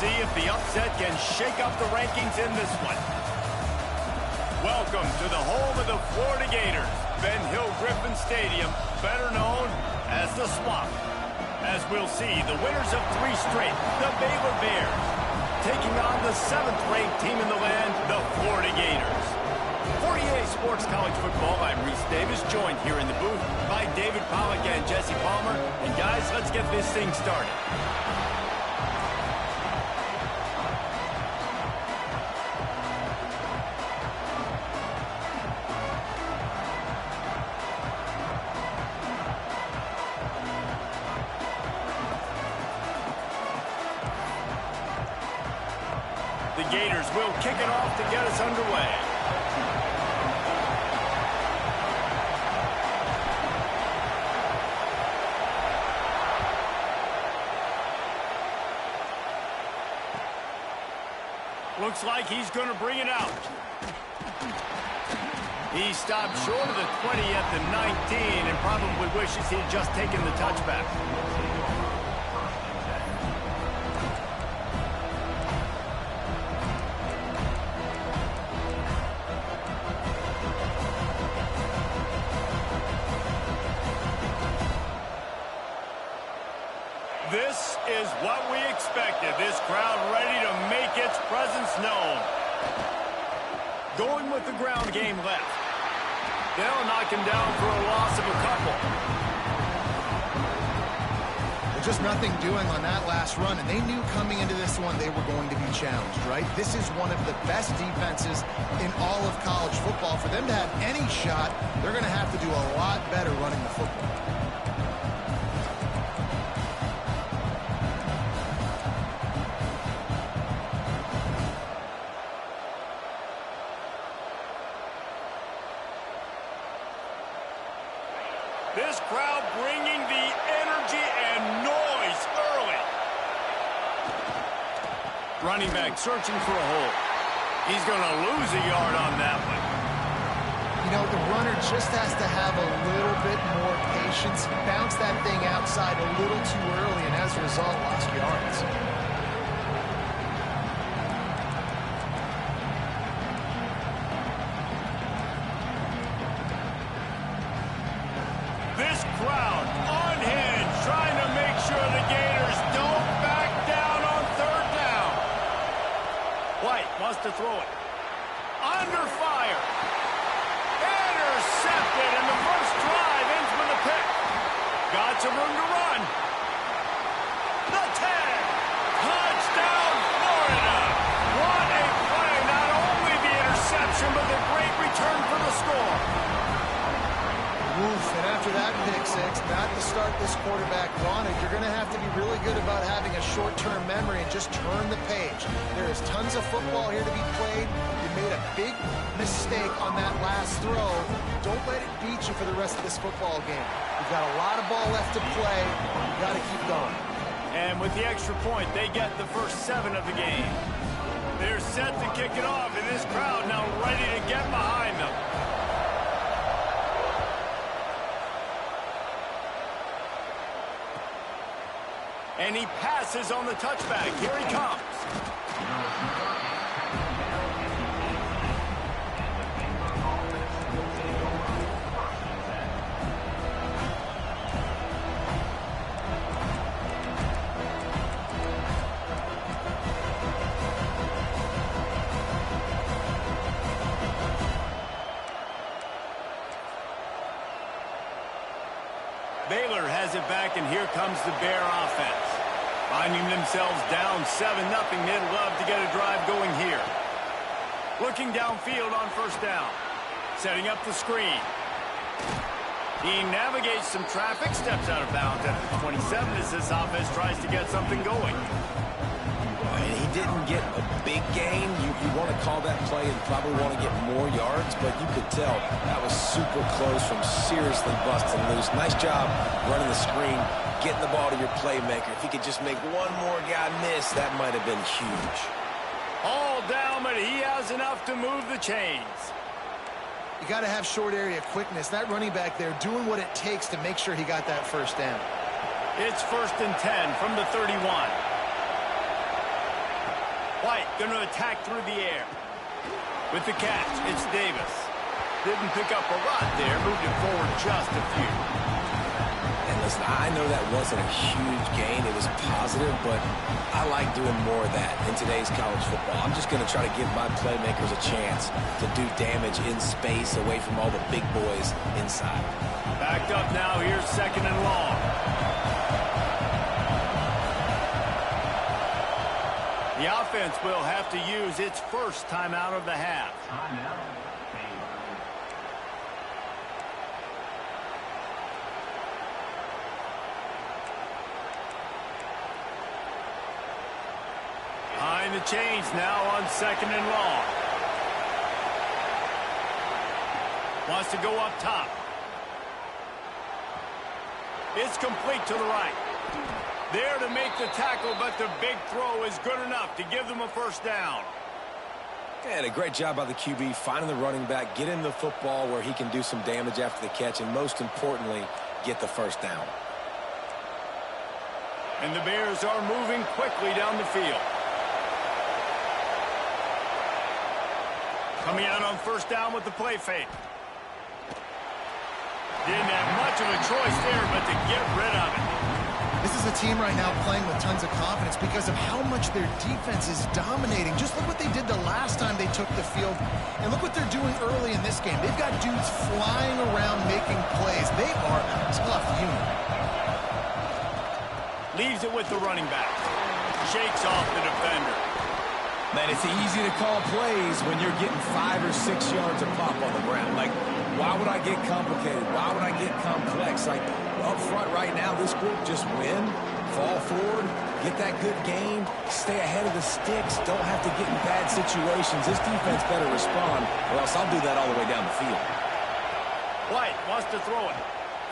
see if the upset can shake up the rankings in this one. Welcome to the home of the Florida Gators, Ben Hill Griffin Stadium, better known as the Swamp. As we'll see, the winners of 3 straight, the Baylor Bears, taking on the 7th-ranked team in the land, the Florida Gators. For EA Sports College Football, I'm Reese Davis, joined here in the booth by David Pollack and Jesse Palmer. And guys, let's get this thing started. The Gators will kick it off to get us underway. Looks like he's going to bring it out. He stopped short of the 20 at the 19 and probably wishes he'd just taken the touchback. This is what we expected. This crowd ready to make its presence known. Going with the ground game left. They'll knock him down for a loss of a couple. Well, just nothing doing on that last run, and they knew coming into this one they were going to be challenged, right? This is one of the best defenses in all of college football. For them to have any shot, they're going to have to do a lot better running the football. This crowd bringing the energy and noise early. Running back searching for a hole. He's going to lose a yard on that one. You know, the runner just has to have a little bit more patience. Bounce that thing outside a little too early, and as a result, lost yards. This crowd unhinged, trying to make sure the Gators don't back down on 3rd down. White wants to throw it. Under fire. Intercepted, and the first drive ends with a pick. Got some room to run. The 10. Touchdown, Florida. What a play. Not only the interception, but the great return for the score. Oof, and after that pick six, not the start this quarterback wanted. You're going to have to be really good about having a short-term memory and just turn the page. There is tons of football here to be played. You made a big mistake on that last throw. Don't let it beat you for the rest of this football game. You've got a lot of ball left to play. You've got to keep going. And with the extra point, they get the first 7 of the game. They're set to kick it off, and this crowd now ready to get behind them. And he passes on the touchback. Here he comes. Baylor has it back, and here comes the Bear offense. Finding themselves down 7-0, they'd love to get a drive going here. Looking downfield on 1st down. Setting up the screen. He navigates some traffic, steps out of bounds at the 27 as this offense tries to get something going. And he didn't get a big gain. You want to call that play and probably want to get more yards, but you could tell that was super close from seriously busting loose. Nice job running the screen, getting the ball to your playmaker. If he could just make one more guy miss, that might have been huge. All down, but he has enough to move the chains. You got to have short area quickness. That running back there doing what it takes to make sure he got that 1st down. It's 1st and 10 from the 31. White going to attack through the air. With the catch, it's Davis. Didn't pick up a lot there, moved it forward just a few. And listen, I know that wasn't a huge gain. It was positive, but I like doing more of that in today's college football. I'm just going to try to give my playmakers a chance to do damage in space away from all the big boys inside. Backed up now, here's 2nd and long. The offense will have to use its first timeout of the half. Behind the chains now on 2nd and long. Wants to go up top. It's complete to the right. There to make the tackle, but the big throw is good enough to give them a first down. And a great job by the QB finding the running back, getting the football where he can do some damage after the catch, and most importantly, get the first down. And the Bears are moving quickly down the field. Coming out on first down with the play fake. Didn't have much of a choice there, but to get rid of it. This is a team right now playing with tons of confidence because of how much their defense is dominating. Just look what they did the last time they took the field, and look what they're doing early in this game. They've got dudes flying around making plays. They are a tough unit. Leaves it with the running back. Shakes off the defender. Man, it's easy to call plays when you're getting 5 or 6 yards of pop on the ground. Like, why would I get complicated? Why would I get complex? Like, up front right now, this group just win, fall forward, get that good game, stay ahead of the sticks, don't have to get in bad situations. This defense better respond, or else I'll do that all the way down the field. White wants to throw it.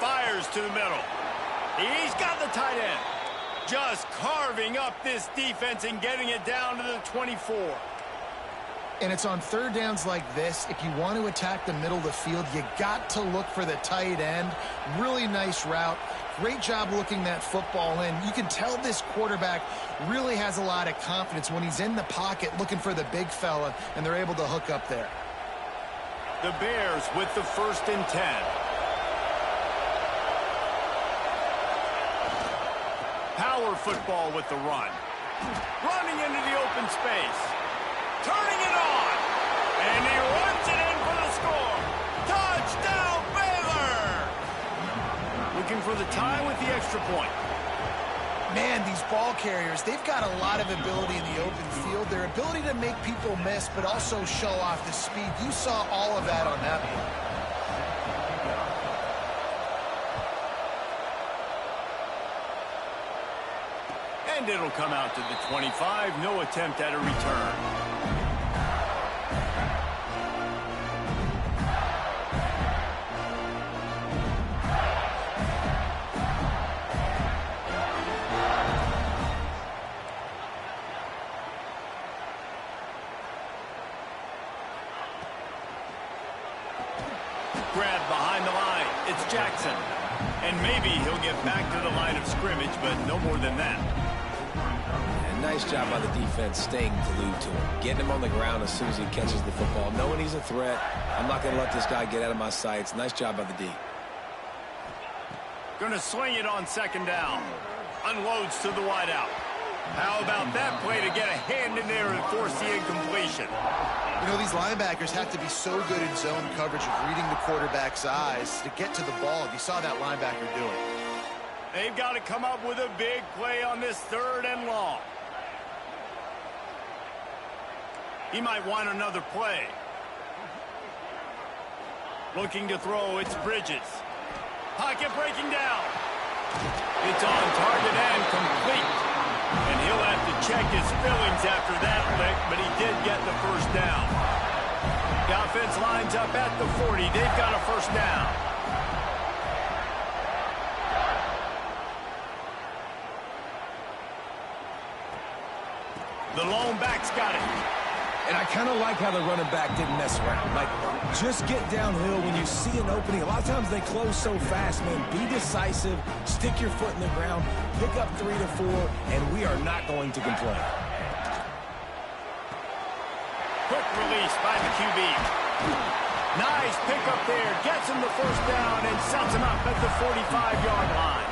Fires to the middle. He's got the tight end. Just carving up this defense and getting it down to the 24. And it's on third downs like this. If you want to attack the middle of the field, you got to look for the tight end. Really nice route. Great job looking that football in. You can tell this quarterback really has a lot of confidence when he's in the pocket looking for the big fella, and they're able to hook up there. The Bears with the 1st and 10. Power football with the run. Running into the open space. Turning it on. And he runs it in for the score. Touchdown, Baylor! Looking for the tie with the extra point. Man, these ball carriers, they've got a lot of ability in the open field. Their ability to make people miss, but also show off the speed. You saw all of that on that one. And it'll come out to the 25. No attempt at a return. Grab behind the line. It's Jackson. And maybe he'll get back to the line of scrimmage, but no more than that. Nice job by the defense staying glued to him. Getting him on the ground as soon as he catches the football. Knowing he's a threat. I'm not going to let this guy get out of my sights. Nice job by the D. Going to swing it on 2nd down. Unloads to the wideout. How about that play to get a hand in there and force the incompletion? You know, these linebackers have to be so good in zone coverage of reading the quarterback's eyes to get to the ball. You saw that linebacker do it. They've got to come up with a big play on this 3rd and long. He might want another play. Looking to throw, it's Bridges. Pocket breaking down. It's on target and complete. And he'll have to check his feelings after that lick, but he did get the first down. The offense lines up at the 40. They've got a first down. The lone back's got it. And I kind of like how the running back didn't mess around. Like, just get downhill when you see an opening. A lot of times they close so fast, man. Be decisive, stick your foot in the ground, pick up 3 to 4, and we are not going to complain. Quick release by the QB. Nice pickup there. Gets him the first down and sets him up at the 45-yard line.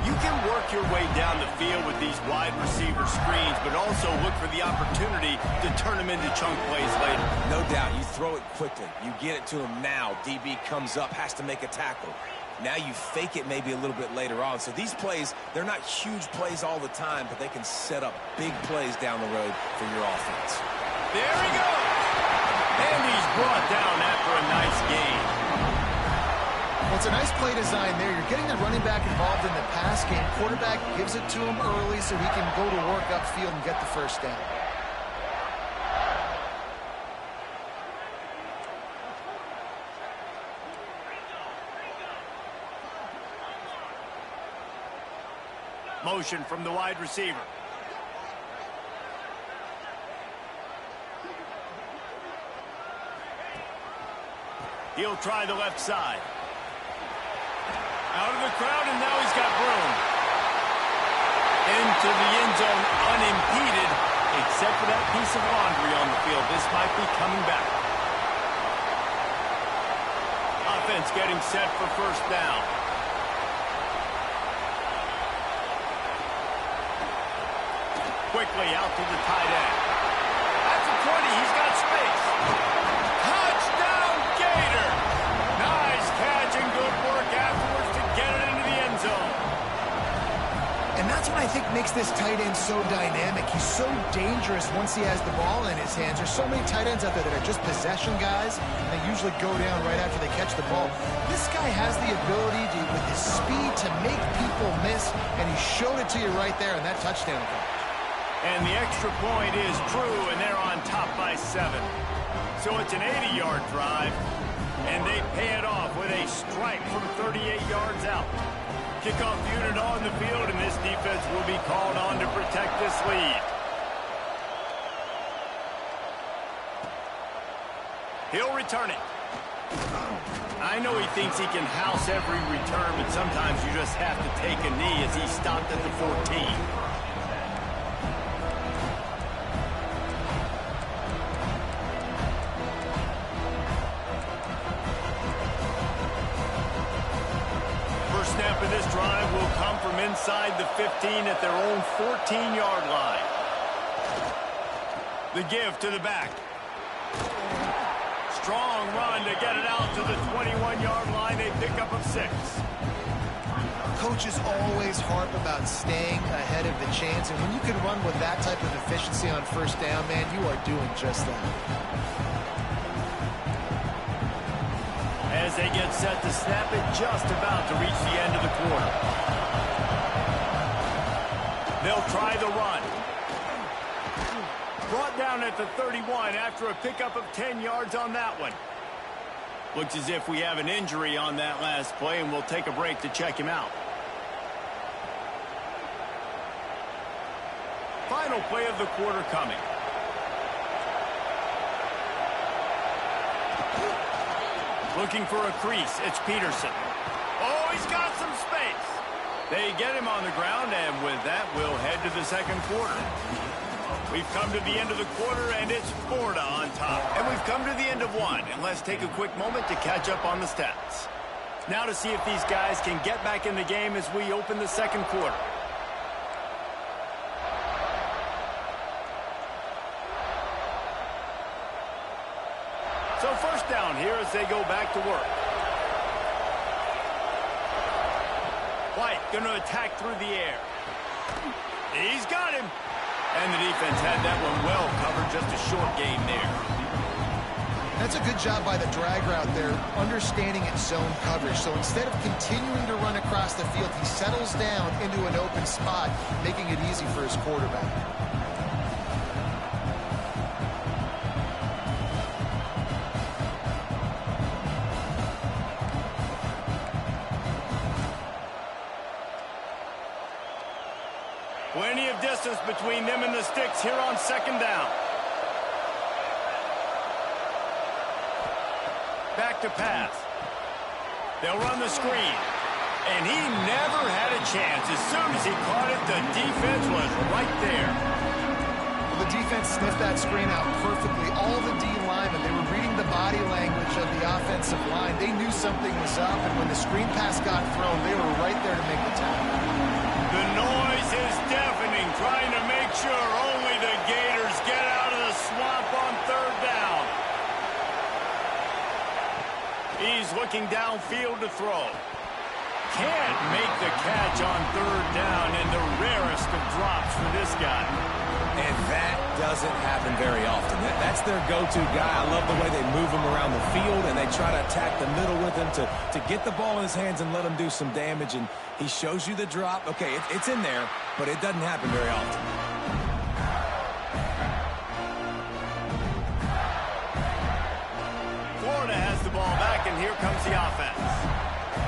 You can work your way down the field with these wide receiver screens, but also look for the opportunity to turn them into chunk plays later. No doubt. You throw it quickly. You get it to him now. DB comes up, has to make a tackle. Now you fake it maybe a little bit later on. So these plays, they're not huge plays all the time, but they can set up big plays down the road for your offense. There he goes. And he's brought down after a nice gain. Well, it's a nice play design there. You're getting the running back involved in the pass game. Quarterback gives it to him early so he can go to work upfield and get the first down. Motion from the wide receiver. He'll try the left side. Out of the crowd, and now he's got room. Into the end zone unimpeded, except for that piece of laundry on the field. This might be coming back. Offense getting set for first down. Quickly out to the tight end. That's a 20. He's got space. Touchdown, Gator! Nice catch and good work afterwards to get it into the end zone. And that's what I think makes this tight end so dynamic. He's so dangerous once he has the ball in his hands. There's so many tight ends out there that are just possession guys. They usually go down right after they catch the ball. This guy has the ability to, with his speed, to make people miss, and he showed it to you right there in that touchdown catch. And the extra point is true, and they're on top by 7. So it's an 80-yard drive, and they pay it off with a strike from 38 yards out. Kickoff unit on the field, and this defense will be called on to protect this lead. He'll return it. I know he thinks he can house every return, but sometimes you just have to take a knee as he stopped at the 14. Snap of this drive will come from inside the 15 at their own 14-yard line. The give to the back. Strong run to get it out to the 21-yard line. They pick up of 6. Coaches always harp about staying ahead of the chains, and when you can run with that type of efficiency on first down, man, you are doing just that. As they get set to snap it, just about to reach the end of the quarter. They'll try the run. Brought down at the 31 after a pickup of 10 yards on that one. Looks as if we have an injury on that last play, and we'll take a break to check him out. Final play of the quarter coming. Looking for a crease, it's Peterson. Oh, he's got some space. They get him on the ground, and with that, we'll head to the second quarter. We've come to the end of the quarter, and it's Florida on top. And we've come to the end of one, and let's take a quick moment to catch up on the stats. Now to see if these guys can get back in the game as we open the second quarter. So first down here as they go back to work. White going to attack through the air. He's got him. And the defense had that one well covered, just a short gain there. That's a good job by the drag route there, understanding its zone coverage. So instead of continuing to run across the field, he settles down into an open spot, making it easy for his quarterback. Plenty of distance between them and the sticks here on second down. Back to pass. They'll run the screen. And he never had a chance. As soon as he caught it, the defense was right there. Well, the defense sniffed that screen out perfectly. All the D linemen, they were reading the body language of the offensive line. They knew something was up, and when the screen pass got thrown, they were right there to make the tackle. The noise is deafening, trying to make sure only the Gators get out of the swamp on third down. He's looking downfield to throw. Can't make the catch on third down, and the rarest of drops for this guy. And that doesn't happen very often. That's their go-to guy. I love the way they move him around the field, and they try to attack the middle with him to get the ball in his hands and let him do some damage. And he shows you the drop. Okay, it's in there, but it doesn't happen very often. Florida has the ball back, and here comes the offense.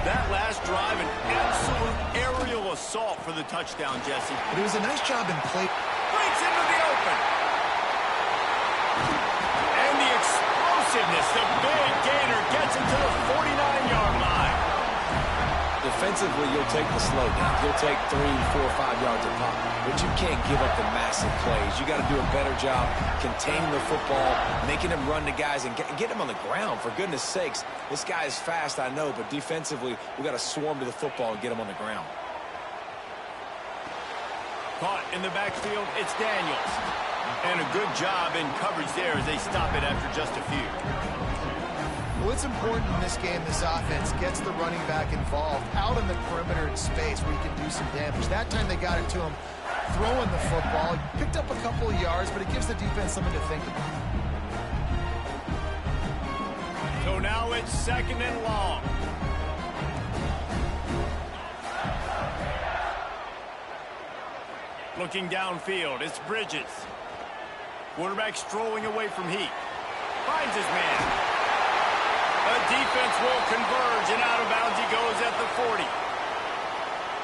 That last drive, an absolute aerial assault for the touchdown, Jesse. But it was a nice job in play. Breaks into the open. And the explosiveness, the big Gator gets him to the 49-yard line. Defensively, you'll take the slow down. You'll take 3, 4, 5 yards a pop. But you can't give up the massive plays. You got to do a better job containing the football, making him run to guys, and get him on the ground. For goodness sakes, this guy is fast, I know, but defensively, we got to swarm to the football and get him on the ground. Caught in the backfield, it's Daniels. And a good job in coverage there as they stop it after just a few. Well, it's important in this game, this offense gets the running back involved out in the perimeter in space where he can do some damage. That time they got it to him throwing the football. Picked up a couple of yards, but it gives the defense something to think about. So now it's second and long. Looking downfield, it's Bridges. Quarterback strolling away from heat. Finds his man. The defense will converge, and out of bounds he goes at the 40.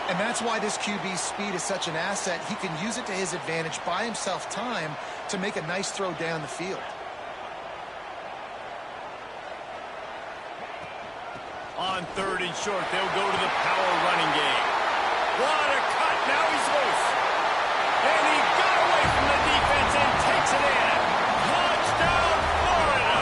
And that's why this QB's speed is such an asset. He can use it to his advantage, buy himself time to make a nice throw down the field. On third and short, they'll go to the power running game. What a cut, now he's loose. And he got away from the defense and takes it in. Touchdown, Florida!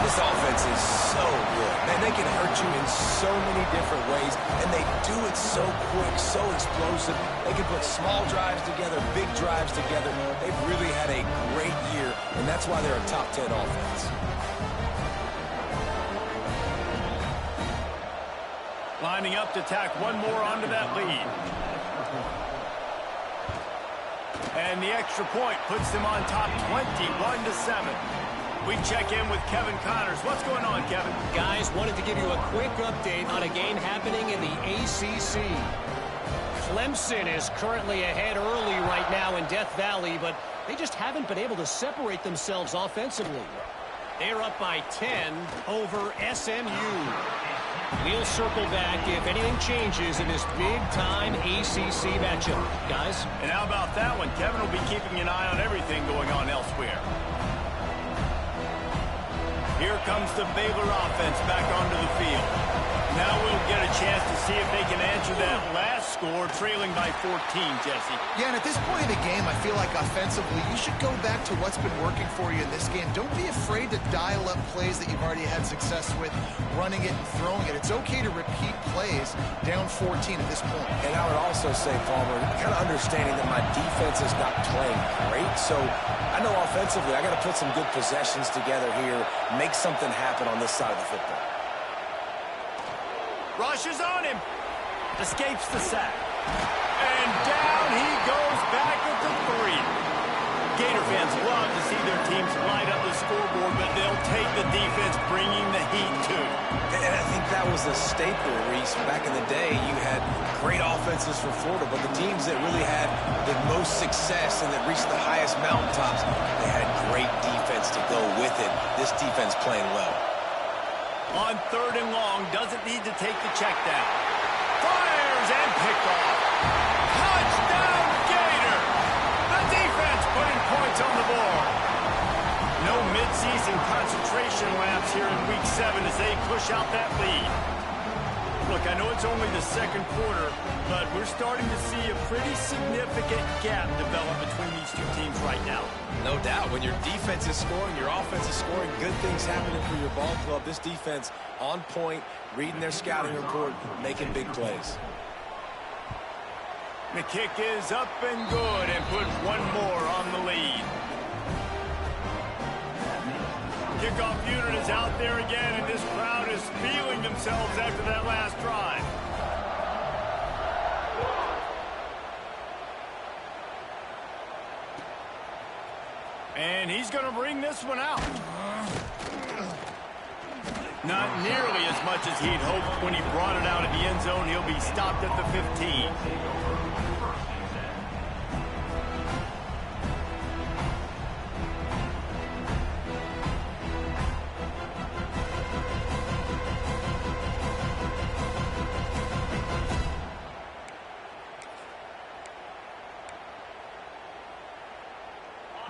This offense is so good. Man, they can hurt you in so many different ways, and they do it so quick, so explosive. They can put small drives together, big drives together. They've really had a great year, and that's why they're a top 10 offense. Lining up to tack one more onto that lead. And the extra point puts them on top 21-7. We check in with Kevin Connors. What's going on, Kevin? Guys, wanted to give you a quick update on a game happening in the ACC. Clemson is currently ahead early right now in Death Valley, but they just haven't been able to separate themselves offensively. They're up by 10 over SMU. We'll circle back if anything changes in this big-time ACC matchup. Guys? And how about that one? Kevin will be keeping an eye on everything going on elsewhere. Here comes the Baylor offense back onto the field. Now we'll get a chance to see if they can answer that last score, trailing by 14, Jesse. Yeah, and at this point in the game, I feel like offensively, you should go back to what's been working for you in this game. Don't be afraid to dial up plays that you've already had success with, running it and throwing it. It's okay to repeat plays down 14 at this point. And I would also say, Palmer, kind of understanding that my defense is not playing great, so I know offensively I got to put some good possessions together here, make something happen on this side of the football. Rushes on him. Escapes the sack. And down he goes back at the 3. Gator fans love to see their teams light up the scoreboard, but they'll take the defense bringing the heat too. And I think that was a staple, Reese. Back in the day, you had great offenses for Florida, but the teams that really had the most success and that reached the highest mountaintops, they had great defense to go with it. This defense playing well. On third and long, doesn't need to take the check down. Fires and picked off. Touchdown, Gator! The defense putting points on the board. No midseason concentration laps here in Week 7 as they push out that lead. Look, I know it's only the second quarter, but we're starting to see a pretty significant gap develop between these two teams right now. No doubt. When your defense is scoring, your offense is scoring, good things happening for your ball club. This defense on point, reading their scouting report, making big plays. The kick is up and good and puts one more on the lead. Kickoff unit is out there again, and this crowd is feeling themselves after that last drive. And he's going to bring this one out. Not nearly as much as he'd hoped when he brought it out of the end zone. He'll be stopped at the 15.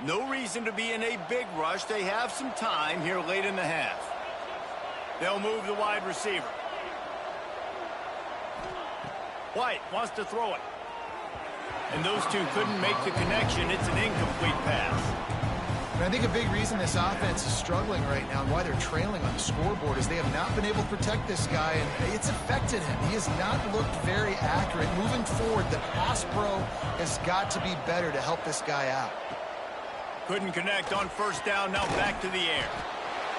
No reason to be in a big rush. They have some time here late in the half. They'll move the wide receiver. White wants to throw it. And those two couldn't make the connection. It's an incomplete pass. And I think a big reason this offense is struggling right now and why they're trailing on the scoreboard is they have not been able to protect this guy, and it's affected him. He has not looked very accurate. Moving forward, the pass pro has got to be better to help this guy out. Couldn't connect on first down, now back to the air.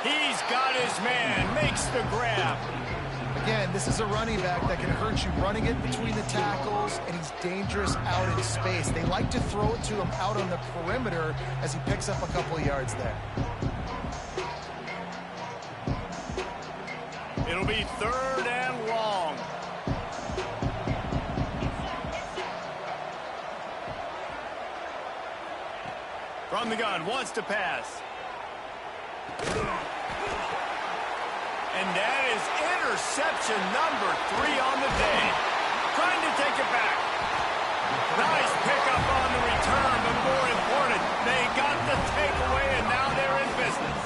He's got his man, makes the grab. Again, this is a running back that can hurt you running it between the tackles, and he's dangerous out in space. They like to throw it to him out on the perimeter as he picks up a couple of yards there. It'll be 3rd and long. From the gun, wants to pass. And that is interception number 3 on the day. Trying to take it back. Nice pickup on the return, but more important, they got the takeaway, and now they're in business.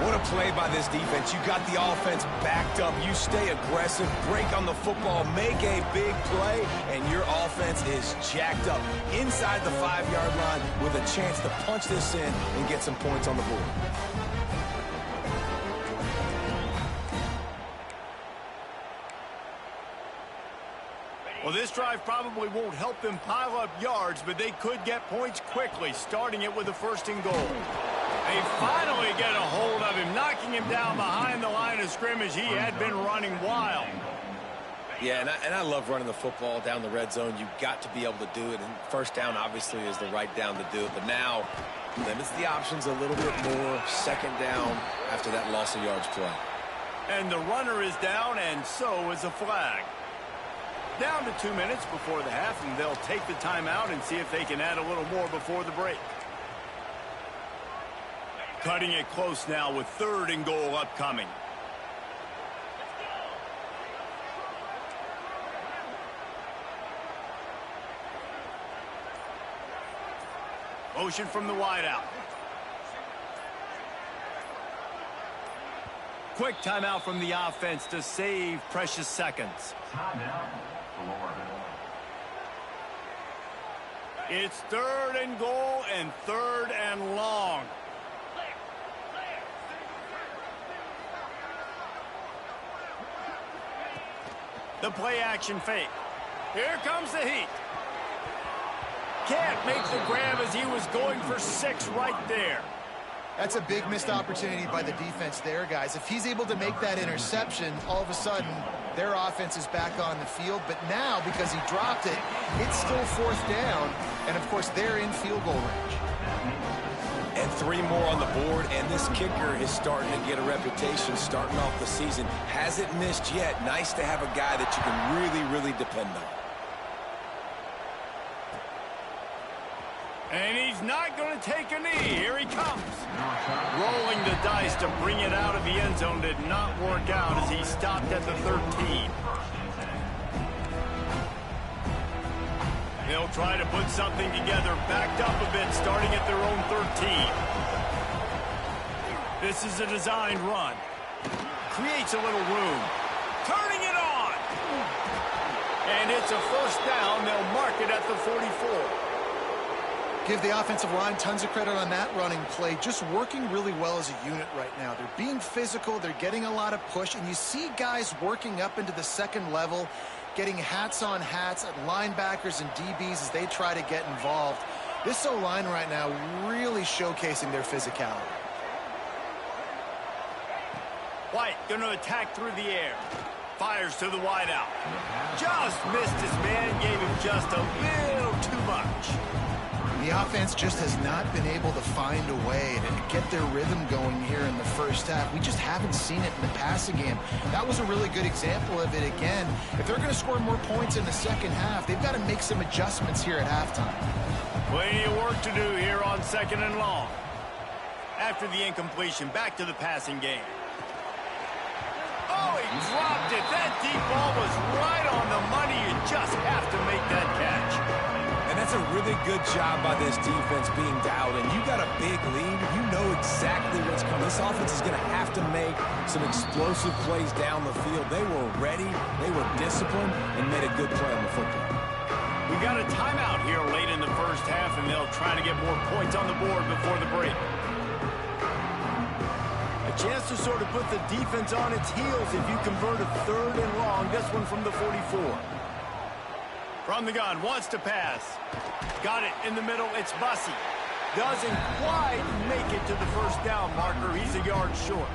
What a play by this defense. You got the offense backed up. You stay aggressive, break on the football, make a big play, and your offense is jacked up inside the 5-yard line with a chance to punch this in and get some points on the board. Well, this drive probably won't help them pile up yards, but they could get points quickly, starting it with a 1st and goal. They finally get a hold of him, knocking him down behind the line of scrimmage. He had been running wild. Yeah, and I love running the football down the red zone. You've got to be able to do it, and first down obviously is the right down to do it, but now limits the options a little bit more. 2nd down after that loss of yards play. And the runner is down, and so is a flag. Down to 2 minutes before the half, and they'll take the timeout and see if they can add a little more before the break. Cutting it close now with 3rd and goal upcoming. Motion from the wideout. Quick timeout from the offense to save precious seconds. It's 3rd and goal and 3rd and long. The play action fake. Here comes the heat. Can't make the grab as he was going for 6 right there. That's a big missed opportunity by the defense there, guys. If he's able to make that interception, all of a sudden, their offense is back on the field. But now, because he dropped it, it's still 4th down. And, of course, they're in field goal range. And 3 more on the board, and this kicker is starting to get a reputation starting off the season. Hasn't missed yet. Nice to have a guy that you can really, really depend on. And he's not going to take a knee. Here he comes. Rolling the dice to bring it out of the end zone did not work out as he stopped at the 13. They'll try to put something together, backed up a bit, starting at their own 13. This is a designed run. Creates a little room. Turning it And it's a first down. They'll mark it at the 44. Give the offensive line tons of credit on that running play. Just working really well as a unit right now. They're being physical. They're getting a lot of push. And you see guys working up into the second level, getting hats on hats at linebackers and DBs as they try to get involved. This O-line right now really showcasing their physicality. White going to attack through the air. Fires to the wideout. Just missed his man. Gave him just a little too much. The offense just has not been able to find a way to get their rhythm going here in the first half. We just haven't seen it in the passing game. That was a really good example of it again. If they're going to score more points in the second half, they've got to make some adjustments here at halftime. Plenty of work to do here on 2nd and long. After the incompletion, back to the passing game. Oh, he dropped it. That deep ball was right on the money. You just have to make that catch. And that's a really good job by this defense being dialed in. You got a big lead. You know exactly what's coming. This offense is going to have to make some explosive plays down the field. They were ready, they were disciplined, and made a good play on the football. We got a timeout here late in the first half, and they'll try to get more points on the board before the break. A chance to sort of put the defense on its heels if you convert a 3rd and long. This one from the 44. From the gun, wants to pass. Got it in the middle, it's Bussey. Doesn't quite make it to the first down marker. He's a yard short.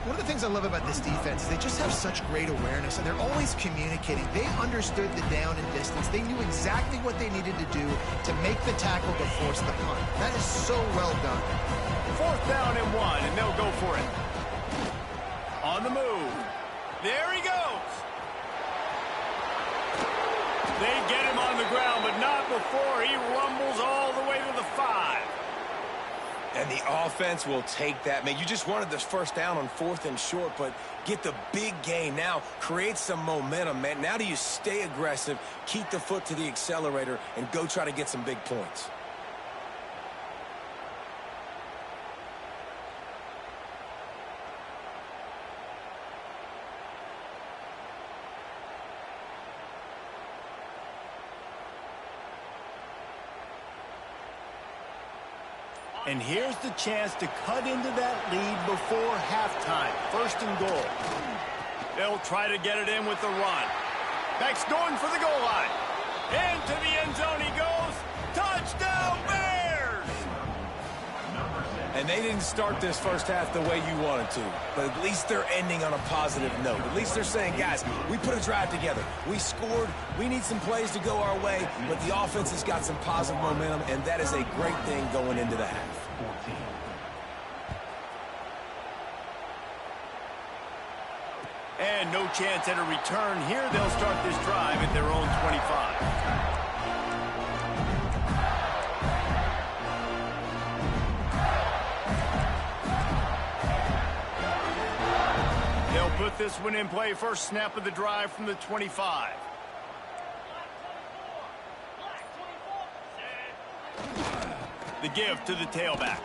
One of the things I love about this defense is they just have such great awareness, and they're always communicating. They understood the down and distance. They knew exactly what they needed to do to make the tackle to force the punt. That is so well done. 4th down and 1, and they'll go for it. On the move. There he goes. They get him on the ground, but not before he rumbles all the way to the 5. And the offense will take that. Man, you just wanted this first down on 4th and short, but get the big gain now. Create some momentum, man. Now do you stay aggressive, keep the foot to the accelerator, and go try to get some big points. And here's the chance to cut into that lead before halftime. 1st and goal. They'll try to get it in with the run. Beck's going for the goal line. Into the end zone he goes. Touchdown, Bears! And they didn't start this first half the way you wanted to, but at least they're ending on a positive note. At least they're saying, guys, we put a drive together. We scored. We need some plays to go our way, but the offense has got some positive momentum, and that is a great thing going into the half. And no chance at a return here. They'll start this drive at their own 25. Put this one in play. First snap of the drive from the 25. The give to the tailback.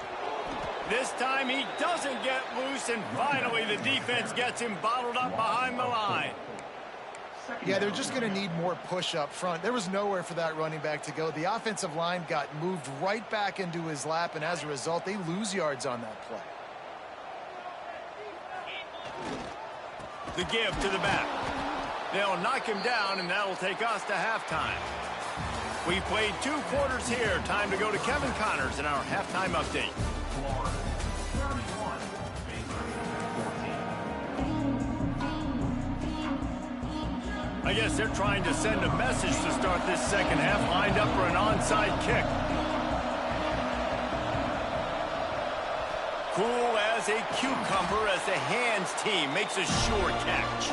This time he doesn't get loose, and finally the defense gets him bottled up behind the line. Yeah, they're just going to need more push up front. There was nowhere for that running back to go. The offensive line got moved right back into his lap, and as a result, they lose yards on that play. The give to the back. They'll knock him down, and that'll take us to halftime. We played 2 quarters here. Time to go to Kevin Connors in our halftime update. I guess they're trying to send a message to start this second half. Lined up for an onside kick. Cool as a cucumber as the hands team makes a sure catch.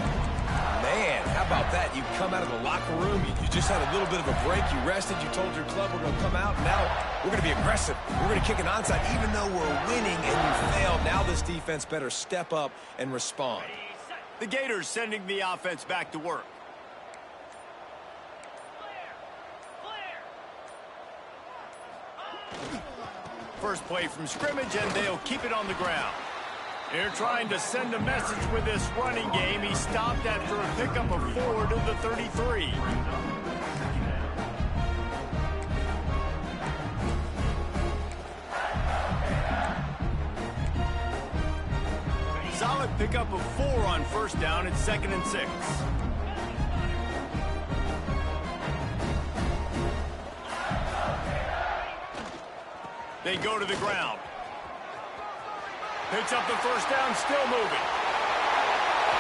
Man, how about that? You come out of the locker room, you just had a little bit of a break, you rested, you told your club we're going to come out, now we're going to be aggressive. We're going to kick an onside even though we're winning and you failed. Now this defense better step up and respond. The Gators sending the offense back to work. First play from scrimmage, and they'll keep it on the ground. They're trying to send a message with this running game. He stopped after a pickup of 4 to the 33. Solid pickup of 4 on first down. It's 2nd and 6. They go to the ground. Picks up the first down, still moving.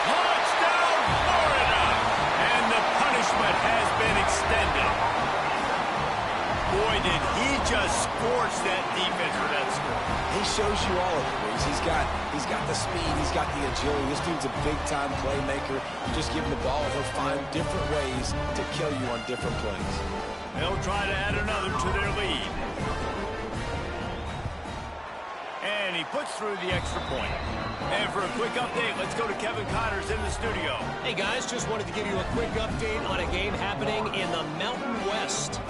Touchdown, Florida! And the punishment has been extended. Boy, did he just scorch that defense for that score. He shows you all of it, Reese. He's got the speed, he's got the agility. This dude's a big-time playmaker. You just give him the ball, he'll find different ways to kill you on different plays. They'll try to add another to their lead. And he puts through the extra point. And for a quick update, let's go to Kevin Connors in the studio. Hey, guys, just wanted to give you a quick update on a game happening in the Mountain West.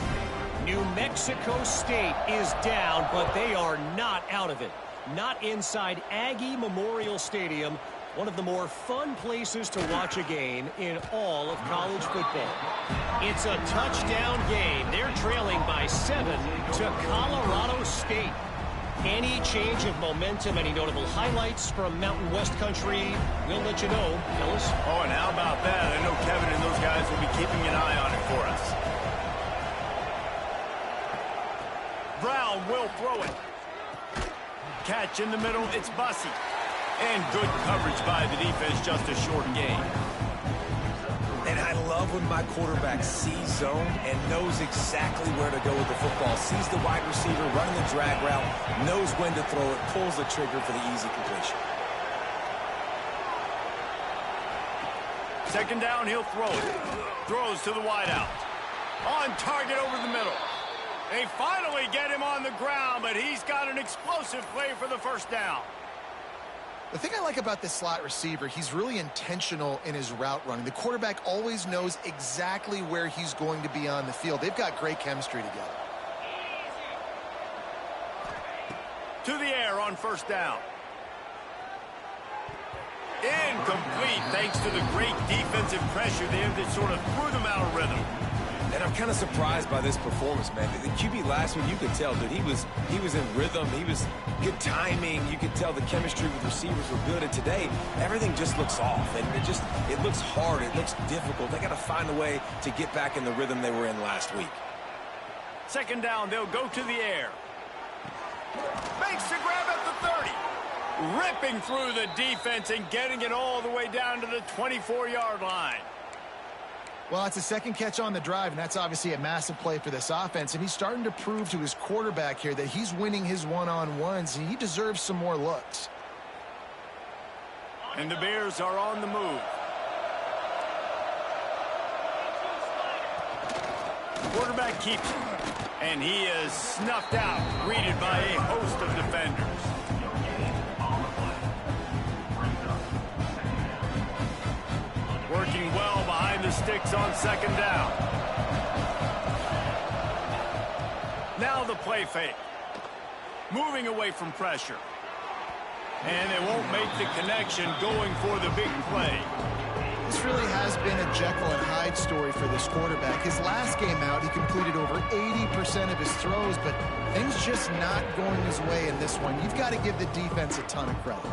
New Mexico State is down, but they are not out of it. Not inside Aggie Memorial Stadium, one of the more fun places to watch a game in all of college football. It's a touchdown game. They're trailing by 7 to Colorado State. Any change of momentum, any notable highlights from Mountain West country, we'll let you know, fellas. Oh, and how about that? I know Kevin and those guys will be keeping an eye on it for us. Brown will throw it. Catch in the middle, it's Bussey. And good coverage by the defense, just a short gain. And I love when my quarterback sees zone and knows exactly where to go with the football. Sees the wide receiver running the drag route, knows when to throw it, pulls the trigger for the easy completion. 2nd down, he'll throw it. Throws to the wideout. On target over the middle. They finally get him on the ground, but he's got an explosive play for the first down. The thing I like about this slot receiver, he's really intentional in his route running. The quarterback always knows exactly where he's going to be on the field. They've got great chemistry together. To the air on first down. Incomplete, thanks to the great defensive pressure there that sort of threw them out of rhythm. And I'm kind of surprised by this performance, man. The QB last week, you could tell that he was in rhythm. He was good timing. You could tell the chemistry with receivers were good. And today, everything just looks off. And it looks hard. It looks difficult. They got to find a way to get back in the rhythm they were in last week. 2nd down, they'll go to the air. Makes the grab at the 30. Ripping through the defense and getting it all the way down to the 24-yard line. Well, it's a second catch on the drive, and that's obviously a massive play for this offense. And he's starting to prove to his quarterback here that he's winning his one-on-ones, and he deserves some more looks. And the Bears are on the move. Quarterback keeps it, and he is snuffed out, greeted by a host of defenders. Working well behind the sticks on 2nd down. Now the play fake. Moving away from pressure. And they won't make the connection going for the big play. This really has been a Jekyll and Hyde story for this quarterback. His last game out, he completed over 80% of his throws, but things just not going his way in this one. You've got to give the defense a ton of credit.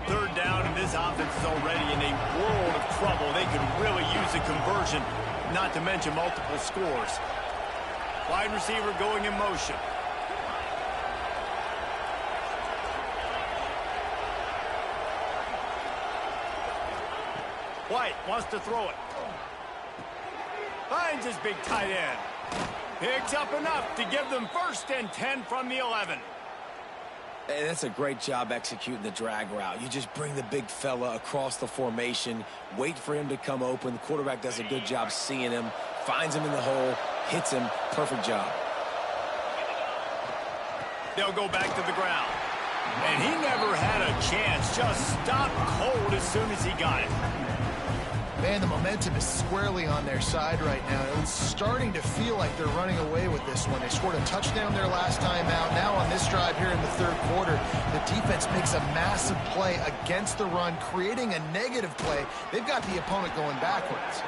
3rd down, and this offense is already in a world of trouble. They could really use a conversion, not to mention multiple scores. Wide receiver going in motion. White wants to throw it. Finds his big tight end. Picks up enough to give them 1st and 10 from the 11. And that's a great job executing the drag route. You just bring the big fella across the formation, wait for him to come open. The quarterback does a good job seeing him, finds him in the hole, hits him. Perfect job. They'll go back to the ground. And he never had a chance. Just stopped cold as soon as he got it. Man, the momentum is squarely on their side right now. It's starting to feel like they're running away with this one. They scored a touchdown their last time out. Now on this drive here in the third quarter, the defense makes a massive play against the run, creating a negative play. They've got the opponent going backwards.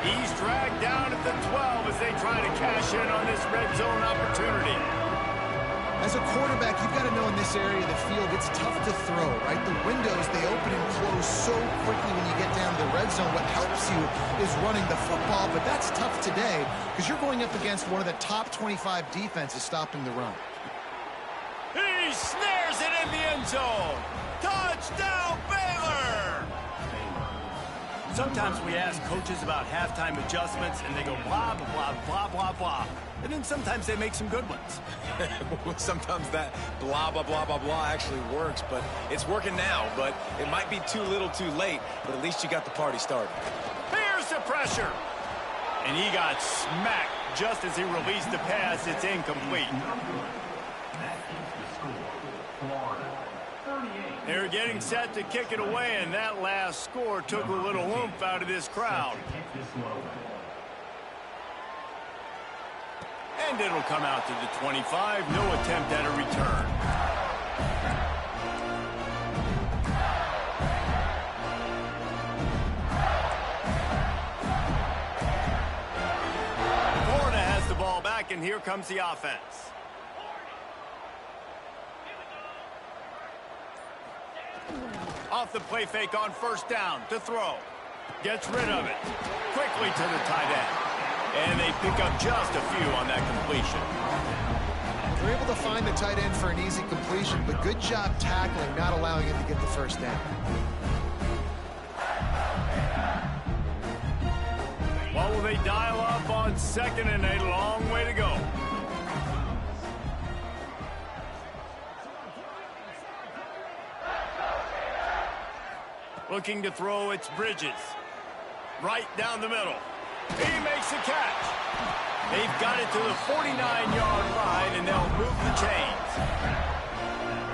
He's dragged down at the 12 as they try to cash in on this red zone opportunity. As a quarterback, you've got to know in this area of the field, it's tough to throw, right? The windows, they open and close so quickly when you get down to the red zone. What helps you is running the football, but that's tough today because you're going up against one of the top 25 defenses stopping the run. He snares it in the end zone. Touchdown, Baylor! Sometimes we ask coaches about halftime adjustments, and they go blah, blah, blah, blah, blah, blah. And then sometimes they make some good ones. Sometimes that blah, blah, blah, blah, blah actually works, but it's working now. But it might be too little too late, but at least you got the party started. Here's the pressure. And he got smacked just as he released the pass. It's incomplete. They're getting set to kick it away, and that last score took a little oomph out of this crowd. And it'll come out to the 25. No attempt at a return. Florida has the ball back, and here comes the offense. Off the play fake on first down to throw. Gets rid of it. Quickly to the tight end. And they pick up just a few on that completion. They're able to find the tight end for an easy completion, but good job tackling, not allowing him to get the first down. What will they dial up on second and a long way to go? Looking to throw, it's Bridges. Right down the middle. He makes the catch. They've got it to the 49-yard line, and they'll move the chains.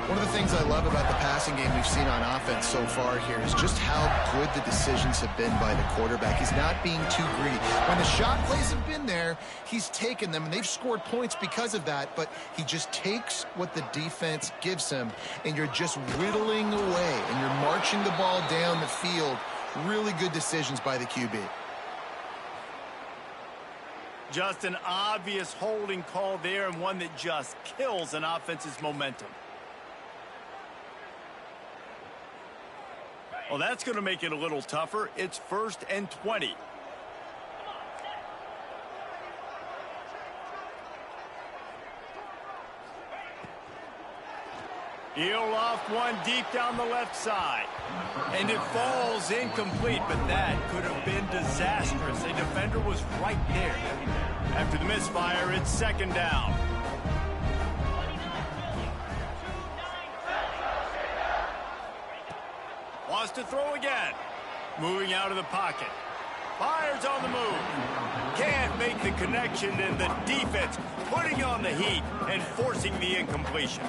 One of the things I love about the passing game we've seen on offense so far here is just how good the decisions have been by the quarterback. He's not being too greedy. When the shot plays have been there, he's taken them, and they've scored points because of that, but he just takes what the defense gives him, and you're just whittling away, and you're marching the ball down the field. Really good decisions by the QB. Just an obvious holding call there, and one that just kills an offense's momentum. Well, that's going to make it a little tougher. It's 1st and 20. He'll loft one deep down the left side. And it falls incomplete, but that could have been disastrous. A defender was right there. After the misfire, it's 2nd down. Wants to throw again. Moving out of the pocket. Fires on the move. Can't make the connection, and the defense putting on the heat and forcing the incompletion.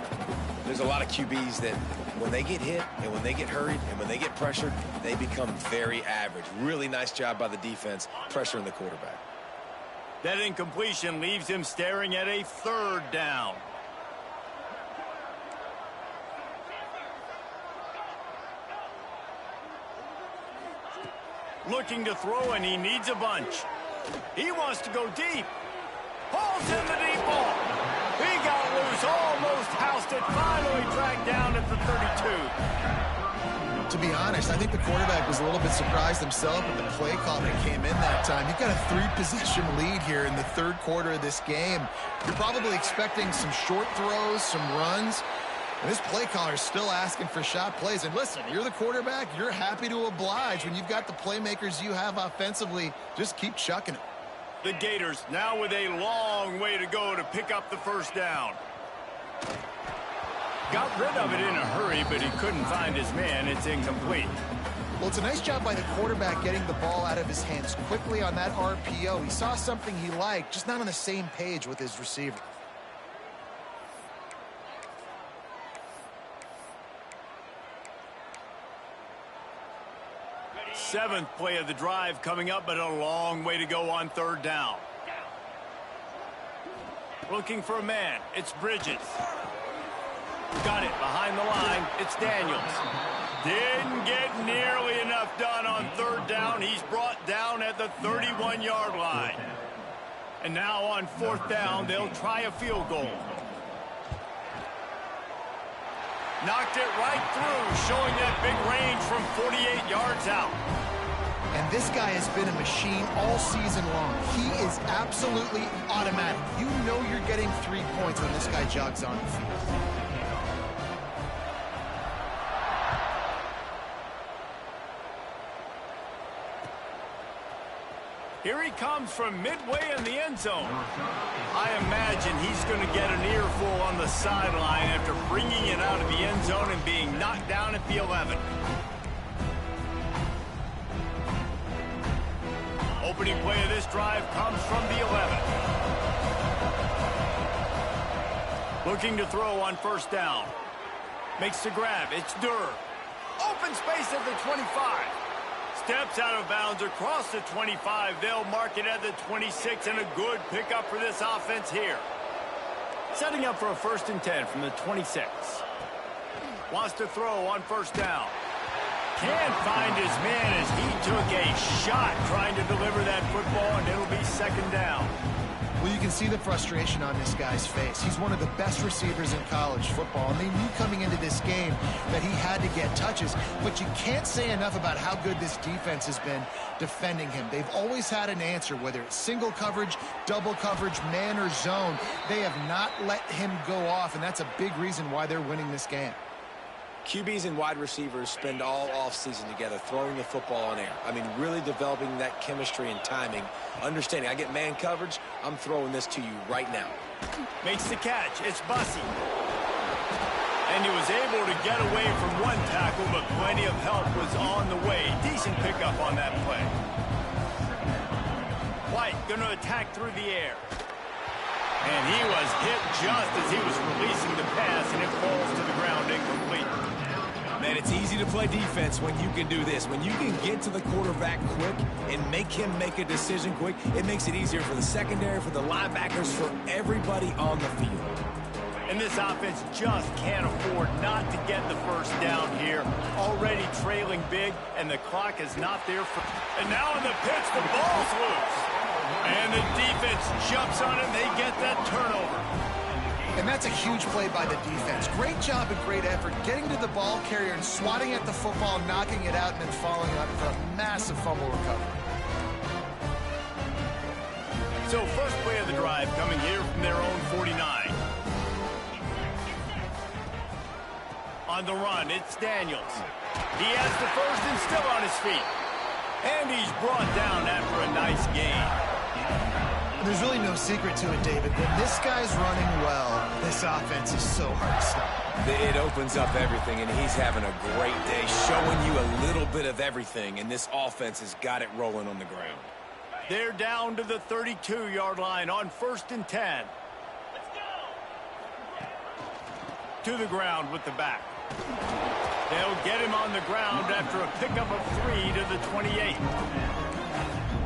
There's a lot of QBs that when they get hit and when they get hurried and when they get pressured, they become very average. Really nice job by the defense pressuring the quarterback. That incompletion leaves him staring at a 3rd down. Looking to throw, and he needs a bunch. He wants to go deep. Pulls in the deep ball. He got loose, almost housed it, finally tracked down at the 32. To be honest, I think the quarterback was a little bit surprised himself with the play call that came in that time. You've got a 3-possession lead here in the 3rd quarter of this game. You're probably expecting some short throws, some runs. And this play caller is still asking for shot plays. And listen, you're the quarterback. You're happy to oblige. When you've got the playmakers you have offensively, just keep chucking it. The Gators now with a long way to go to pick up the 1st down. Got rid of it in a hurry, but he couldn't find his man. It's incomplete. Well, it's a nice job by the quarterback getting the ball out of his hands quickly on that RPO. He saw something he liked, just not on the same page with his receiver. 7th play of the drive coming up, but a long way to go on 3rd down. Looking for a man. It's Bridges. Got it behind the line. It's Daniels. Didn't get nearly enough done on 3rd down. He's brought down at the 31-yard line. And now on 4th down, they'll try a field goal. Knocked it right through, showing that big range from 48 yards out. And this guy has been a machine all season long. He is absolutely automatic. You know you're getting 3 points when this guy jogs on the field. Here he comes from midway in the end zone. I imagine he's going to get an earful on the sideline after bringing it out of the end zone and being knocked down at the 11. Opening play of this drive comes from the 11. Looking to throw on 1st down. Makes the grab. It's Durr. Open space at the 25. Steps out of bounds across the 25. They'll mark it at the 26, and a good pickup for this offense here. Setting up for a 1st and 10 from the 26. Wants to throw on 1st down. Can't find his man as he took a shot trying to deliver that football, and it'll be 2nd down. Well, you can see the frustration on this guy's face. He's one of the best receivers in college football, and they knew coming into this game that he had to get touches, but you can't say enough about how good this defense has been defending him. They've always had an answer, whether it's single coverage, double coverage, man or zone. They have not let him go off, and that's a big reason why they're winning this game. QBs and wide receivers spend all offseason together throwing the football in air. I mean, really developing that chemistry and timing. Understanding, I get man coverage, I'm throwing this to you right now. Makes the catch. It's Bussey. And he was able to get away from one tackle, but plenty of help was on the way. Decent pickup on that play. White going to attack through the air. And he was hit just as he was releasing the pass, and it falls to the ground incomplete. Man, it's easy to play defense when you can do this. When you can get to the quarterback quick and make him make a decision quick, it makes it easier for the secondary, for the linebackers, for everybody on the field. And this offense just can't afford not to get the 1st down here. Already trailing big, and the clock is not there for... And now in the pitch, the ball's loose. And the defense jumps on it, they get that turnover. And that's a huge play by the defense. Great job and great effort getting to the ball carrier and swatting at the football, knocking it out, and then following up for a massive fumble recovery. So 1st play of the drive coming here from their own 49. On the run, it's Daniels. He has the 1st and still on his feet. And he's brought down after a nice gain. There's really no secret to it, David. When this guy's running well, this offense is so hard to stop. It opens up everything, and he's having a great day, showing you a little bit of everything, and this offense has got it rolling on the ground. They're down to the 32-yard line on 1st and 10. To the ground with the back. They'll get him on the ground after a pickup of 3 to the 28.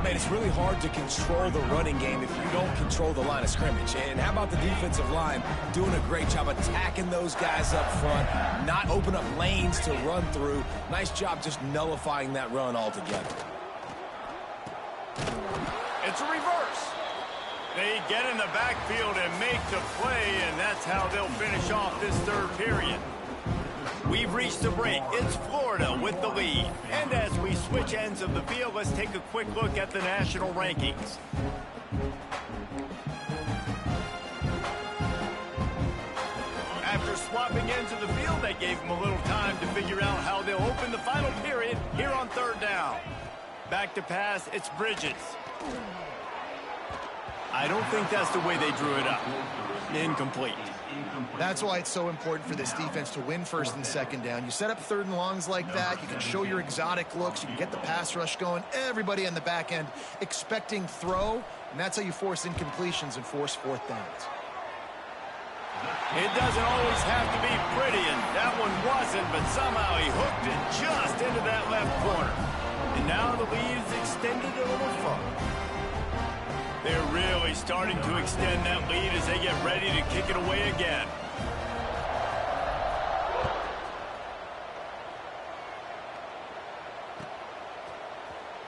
Man, it's really hard to control the running game if you don't control the line of scrimmage. And how about the defensive line doing a great job attacking those guys up front, not open up lanes to run through. Nice job just nullifying that run altogether. It's a reverse. They get in the backfield and make the play, and that's how they'll finish off this 3rd period. We've reached the break. It's Florida with the lead. And as we switch ends of the field, let's take a quick look at the national rankings. After swapping ends of the field, that gave them a little time to figure out how they'll open the final period here on 3rd down. Back to pass, it's Bridges. I don't think that's the way they drew it up. Incomplete. That's why it's so important for this defense to win 1st and 2nd down. You set up 3rd and longs like that, you can show your exotic looks, you can get the pass rush going, everybody on the back end expecting throw, and that's how you force incompletions and force 4th downs. It doesn't always have to be pretty, and that one wasn't, but somehow he hooked it just into that left corner. And now the lead is extended a little further. They're really starting to extend that lead as they get ready to kick it away again.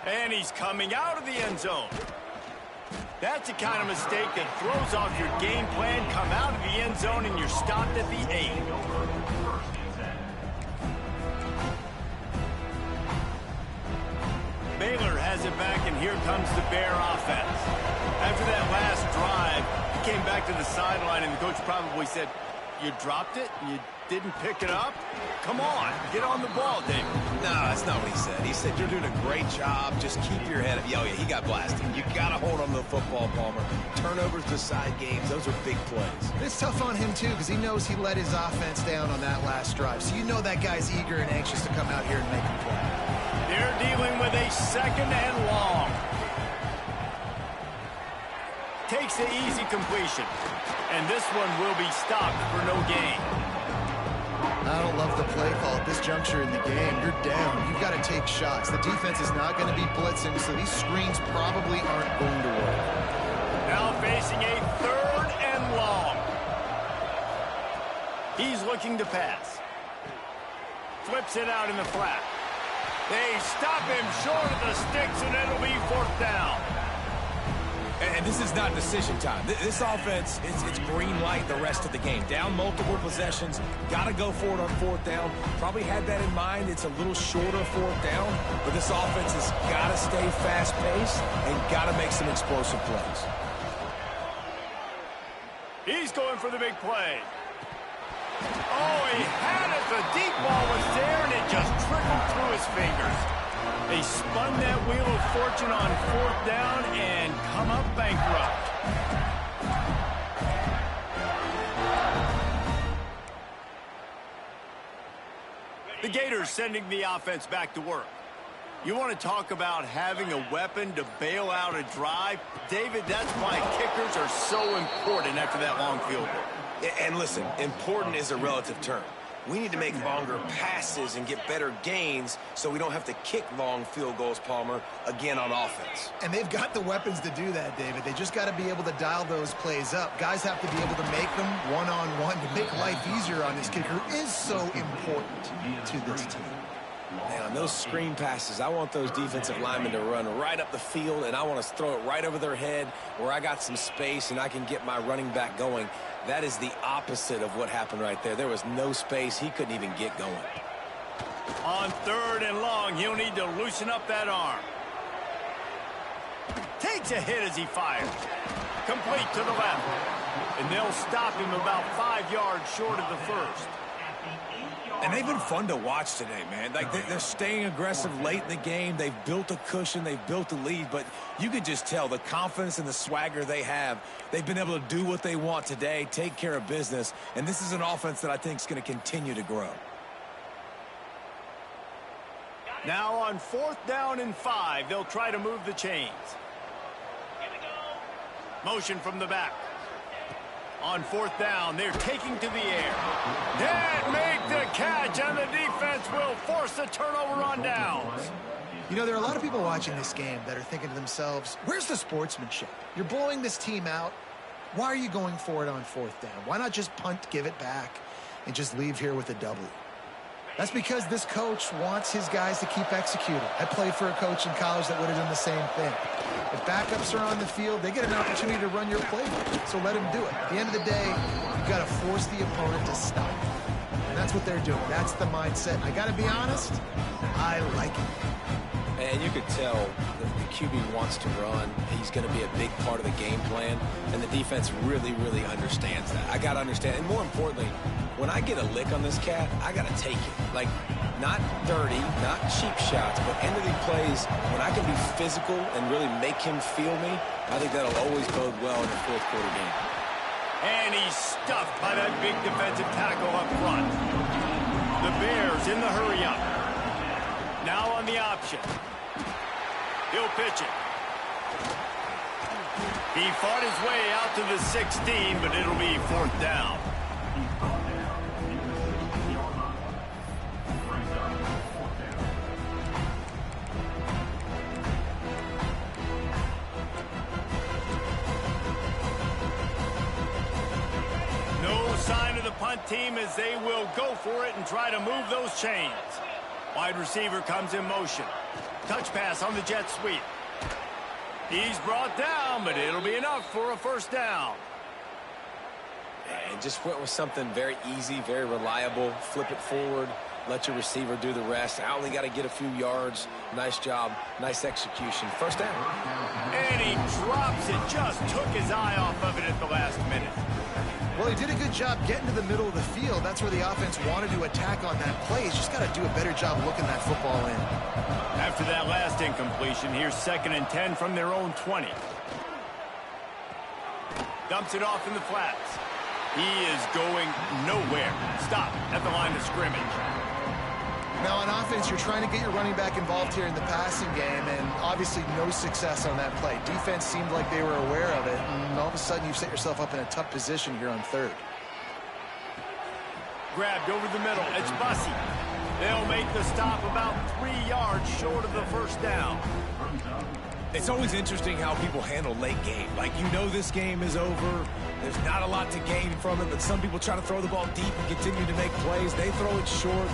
And he's coming out of the end zone. That's the kind of mistake that throws off your game plan. Come out of the end zone and you're stopped at the 8. Baylor has it back, and here comes the Bear offense. After that last drive, he came back to the sideline, and the coach probably said, "You dropped it? You didn't pick it up? Come on, get on the ball, David." No, that's not what he said. He said, "You're doing a great job. Just keep your head up." Oh, yeah, he got blasted. You got to hold on to the football, Palmer. Turnovers decide games. Those are big plays. It's tough on him, too, because he knows he let his offense down on that last drive. So you know that guy's eager and anxious to come out here and make a play. They're dealing with a 2nd and long. Takes the easy completion. And this one will be stopped for no gain. I don't love the play call at this juncture in the game. You're down. You've got to take shots. The defense is not going to be blitzing, so these screens probably aren't going to work. Now facing a 3rd and long. He's looking to pass. Flips it out in the flat. They stop him short of the sticks, and it'll be 4th down. And this is not decision time. This offense, it's green light the rest of the game. Down multiple possessions, got to go for it on 4th down. Probably had that in mind. It's a little shorter 4th down, but this offense has got to stay fast-paced and got to make some explosive plays. He's going for the big play. Oh, he had it. The deep ball was there, and it just trickled through his fingers. They spun that wheel of fortune on 4th down and come up bankrupt. The Gators sending the offense back to work. You want to talk about having a weapon to bail out a drive? David, that's why kickers are so important after that long field goal. And listen, important is a relative term. We need to make longer passes and get better gains so we don't have to kick long field goals, Palmer, again on offense. And they've got the weapons to do that, David. They just got to be able to dial those plays up. Guys have to be able to make them one-on-one. To make life easier on this kicker is so important to this team. Man, on those screen passes, I want those defensive linemen to run right up the field, and I want to throw it right over their head where I got some space and I can get my running back going. That is the opposite of what happened right there. There was no space. He couldn't even get going. On 3rd and long, he'll need to loosen up that arm. Takes a hit as he fires. Complete to the left. And they'll stop him about 5 yards short of the 1st. And they've been fun to watch today, man. Like they're staying aggressive late in the game. They've built a cushion. They've built a lead. But you could just tell the confidence and the swagger they have. They've been able to do what they want today, take care of business. And this is an offense that I think is going to continue to grow. Now on 4th down and 5, they'll try to move the chains. Motion from the back. On 4th down, they're taking to the air. Dad make the catch, and the defense will force the turnover on downs. You know, there are a lot of people watching this game that are thinking to themselves, where's the sportsmanship? You're blowing this team out. Why are you going for it on 4th down? Why not just punt, give it back, and just leave here with a W? That's because this coach wants his guys to keep executing. I played for a coach in college that would have done the same thing. If backups are on the field, they get an opportunity to run your playbook, so let them do it. At the end of the day, you've got to force the opponent to stop. And that's what they're doing. That's the mindset. I got to be honest, I like it. And you could tell that the QB wants to run. He's going to be a big part of the game plan, and the defense really, really understands that. I got to understand, and more importantly, when I get a lick on this cat, I got to take it. Like, not dirty, not cheap shots, but end of the plays, when I can be physical and really make him feel me, I think that'll always bode well in the 4th quarter game. And he's stuffed by that big defensive tackle up front. The Bears in the hurry-up. Now on the option. He'll pitch it. He fought his way out to the 16, but it'll be 4th down. No sign of the punt team as they will go for it and try to move those chains. Wide receiver comes in motion. Touch pass on the jet sweep. He's brought down, but it'll be enough for a first down. And just went with something very easy, very reliable. Flip it forward. Let your receiver do the rest. I only got to get a few yards. Nice job. Nice execution. First down. And he drops it. Just took his eye off of it at the last minute. Well, he did a good job getting to the middle of the field. That's where the offense wanted to attack on that play. He's just got to do a better job looking that football in. After that last incompletion, here's 2nd and 10 from their own 20. Dumps it off in the flats. He is going nowhere. Stop at the line of scrimmage. Now, on offense, you're trying to get your running back involved here in the passing game, and obviously no success on that play. Defense seemed like they were aware of it, and all of a sudden you've set yourself up in a tough position here on 3rd. Grabbed over the middle. It's Bussey. They'll make the stop about 3 yards short of the first down. It's always interesting how people handle late game. Like, you know this game is over. There's not a lot to gain from it, but some people try to throw the ball deep and continue to make plays. They throw it short.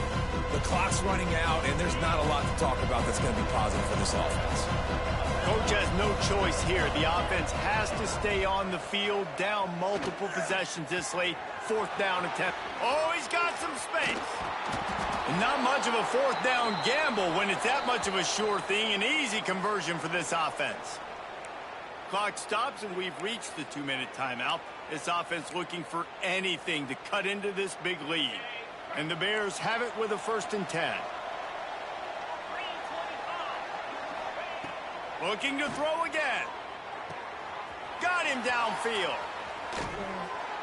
The clock's running out, and there's not a lot to talk about that's going to be positive for this offense. Coach has no choice here. The offense has to stay on the field, down multiple possessions this late. 4th down attempt. Oh, he's got some space. Not much of a 4th down gamble when it's that much of a sure thing. An easy conversion for this offense. Clock stops, and we've reached the 2-minute timeout. This offense looking for anything to cut into this big lead. And the Bears have it with a 1st and 10. Looking to throw again. Got him downfield.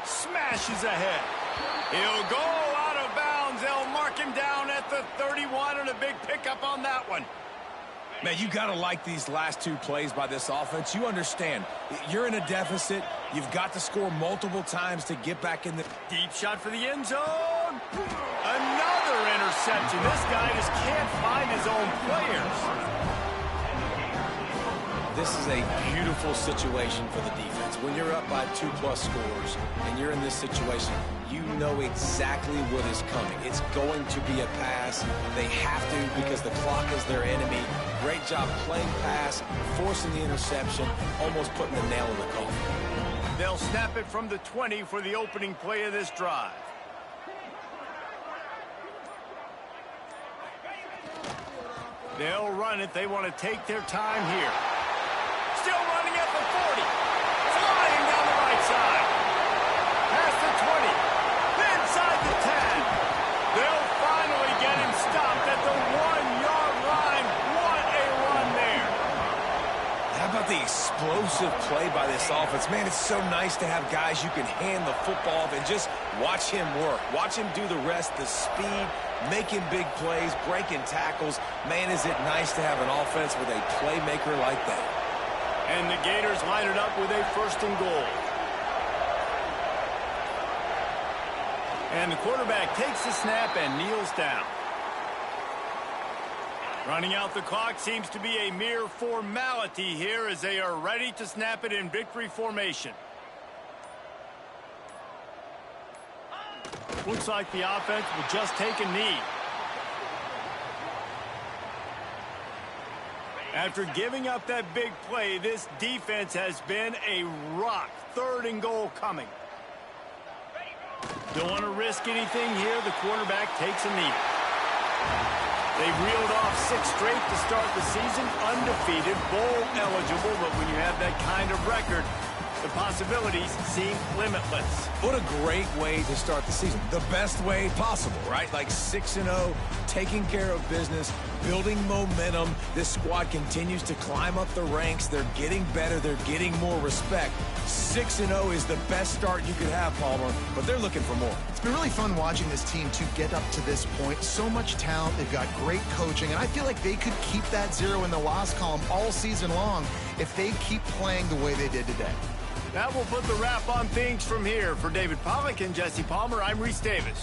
Smashes ahead. He'll go out of bounds. They'll mark him down at the 31, and a big pickup on that one. Man, you got to like these last 2 plays by this offense. You understand, you're in a deficit. You've got to score multiple times to get back in the... Deep shot for the end zone. Another interception. This guy just can't find his own players. This is a beautiful situation for the defense. When you're up by 2+ scores and you're in this situation, you know exactly what is coming. It's going to be a pass. They have to because the clock is their enemy. Great job playing pass, forcing the interception, almost putting the nail in the coffin. They'll snap it from the 20 for the opening play of this drive. They'll run it. They want to take their time here. Still running at the 40. Flying down the right side. Past the 20. Inside the 10. They'll finally get him stopped at the 1-yard line. What a run there. How about the explosive play by this offense? Man, it's so nice to have guys you can hand the football off and just watch him work. Watch him do the rest, the speed, making big plays, breaking tackles. Man, is it nice to have an offense with a playmaker like that. And the Gators line it up with a 1st and goal. And the quarterback takes the snap and kneels down. Running out the clock seems to be a mere formality here as they are ready to snap it in victory formation. Looks like the offense will just take a knee. After giving up that big play, this defense has been a rock. 3rd and goal coming. Don't want to risk anything here. The quarterback takes a knee. They reeled off 6 straight to start the season, undefeated, bowl eligible, but when you have that kind of record, the possibilities seem limitless. What a great way to start the season. The best way possible, right? Like 6-0, taking care of business, building momentum. This squad continues to climb up the ranks. They're getting better. They're getting more respect. 6-0 is the best start you could have, Palmer, but they're looking for more. It's been really fun watching this team to get up to this point. So much talent. They've got great coaching, and I feel like they could keep that 0 in the loss column all season long if they keep playing the way they did today. That will put the wrap on things from here. For David Pollack and Jesse Palmer, I'm Reese Davis.